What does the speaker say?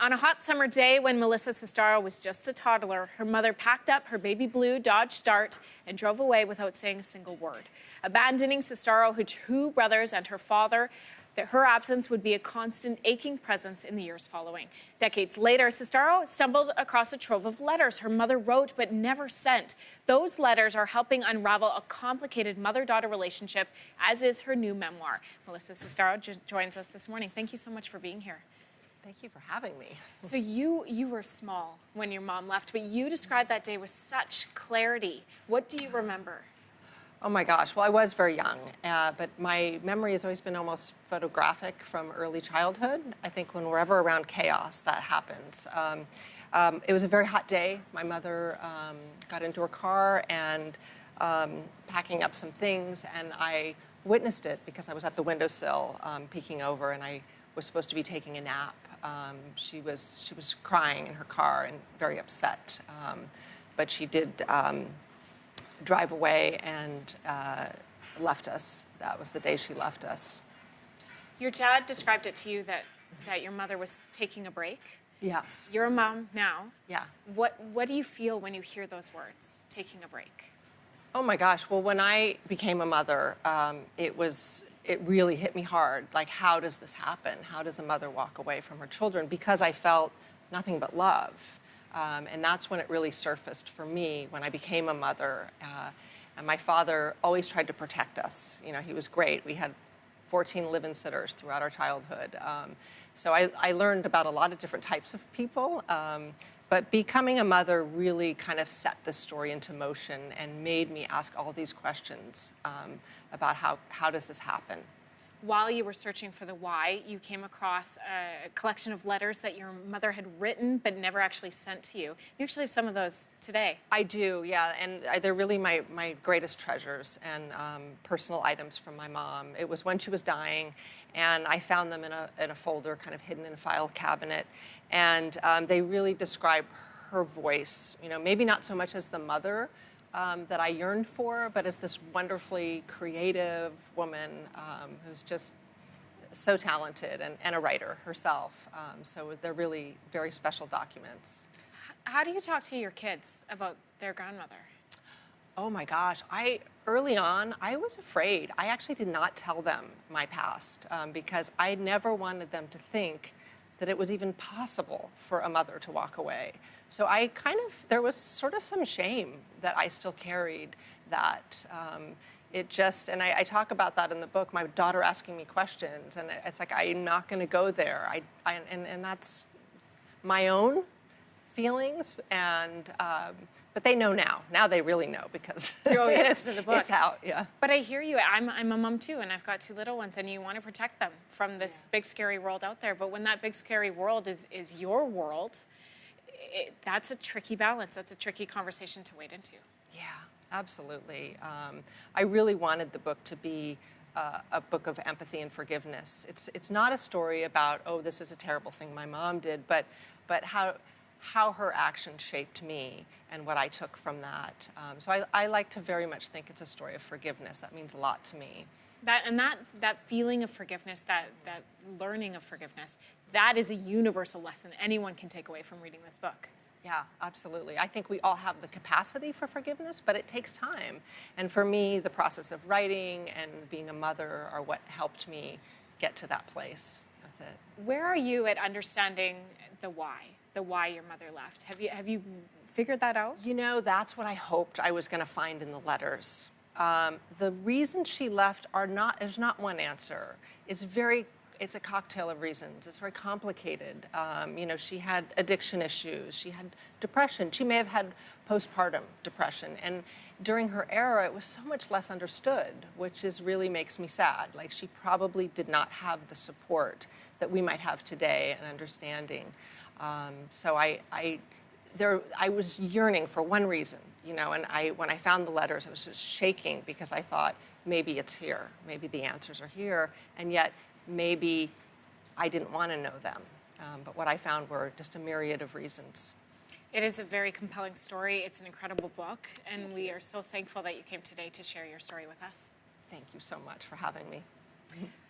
On a hot summer day when Melissa Cistaro was just a toddler, her mother packed up her baby blue Dodge Start and drove away without saying a single word. Abandoning Cistaro, her two brothers, and her father, that her absence would be a constant aching presence in the years following. Decades later, Cistaro stumbled across a trove of letters her mother wrote but never sent. Those letters are helping unravel a complicated mother-daughter relationship, as is her new memoir. Melissa Cistaro joins us this morning. Thank you so much for being here. Thank you for having me. So you were small when your mom left, but you described that day with such clarity. What do you remember? Oh my gosh, well, I was very young, but my memory has always been almost photographic from early childhood. I think when we're ever around chaos, that happens. It was a very hot day. My mother got into her car and packing up some things, and I witnessed it because I was at the windowsill peeking over, and I was supposed to be taking a nap. She was crying in her car and very upset, but she did drive away and left us. That was the day she left us. Your dad described it to you that your mother was taking a break. Yes. You're a mom now. Yeah. What do you feel when you hear those words, taking a break? Oh my gosh, well, when I became a mother, it really hit me hard. Like, how does this happen? How does a mother walk away from her children? Because I felt nothing but love. And that's when it really surfaced for me, when I became a mother. And my father always tried to protect us. You know, he was great. We had 14 live-in sitters throughout our childhood. So I learned about a lot of different types of people. But becoming a mother really kind of set this story into motion and made me ask all these questions about how does this happen. While you were searching for the why, you came across a collection of letters that your mother had written but never actually sent to you. You actually have some of those today. I do, yeah, and they're really my greatest treasures and personal items from my mom. It was when she was dying, and I found them in a folder kind of hidden in a file cabinet, and they really describe her voice, you know, maybe not so much as the mother that I yearned for, but as this wonderfully creative woman who's just so talented and a writer herself. So they're really very special documents. How do you talk to your kids about their grandmother? Oh my gosh, early on, I was afraid. I actually did not tell them my past because I never wanted them to think that it was even possible for a mother to walk away. So there was sort of some shame that I still carried that and I talk about that in the book, my daughter asking me questions, and it's like, I'm not gonna go there. And that's my own feelings, but they know now. Now they really know because it's in the book. It's out, yeah. But I hear you. I'm a mom too, and I've got two little ones, and you want to protect them from this big scary world out there. But when that big scary world is your world, that's a tricky balance. That's a tricky conversation to wade into. Yeah, absolutely. I really wanted the book to be a book of empathy and forgiveness. It's not a story about, oh, this is a terrible thing my mom did, but how her actions shaped me and what I took from that. So I like to very much think it's a story of forgiveness. That means a lot to me. That feeling of forgiveness, that learning of forgiveness, that is a universal lesson anyone can take away from reading this book. Yeah, absolutely. I think we all have the capacity for forgiveness, but it takes time. And for me, the process of writing and being a mother are what helped me get to that place with it. Where are you at understanding the why your mother left? Have you figured that out? You know, that's what I hoped I was going to find in the letters. The reasons she left there's not one answer. It's a cocktail of reasons. It's very complicated. You know, she had addiction issues. She had depression. She may have had postpartum depression. And during her era, it was so much less understood, which really makes me sad. Like, she probably did not have the support that we might have today and understanding. So I was yearning for one reason, you know, and when I found the letters, I was just shaking because I thought, maybe it's here. Maybe the answers are here. And yet, maybe I didn't want to know them. But what I found were just a myriad of reasons. It is a very compelling story. It's an incredible book, and we are so thankful that you came today to share your story with us. Thank you so much for having me.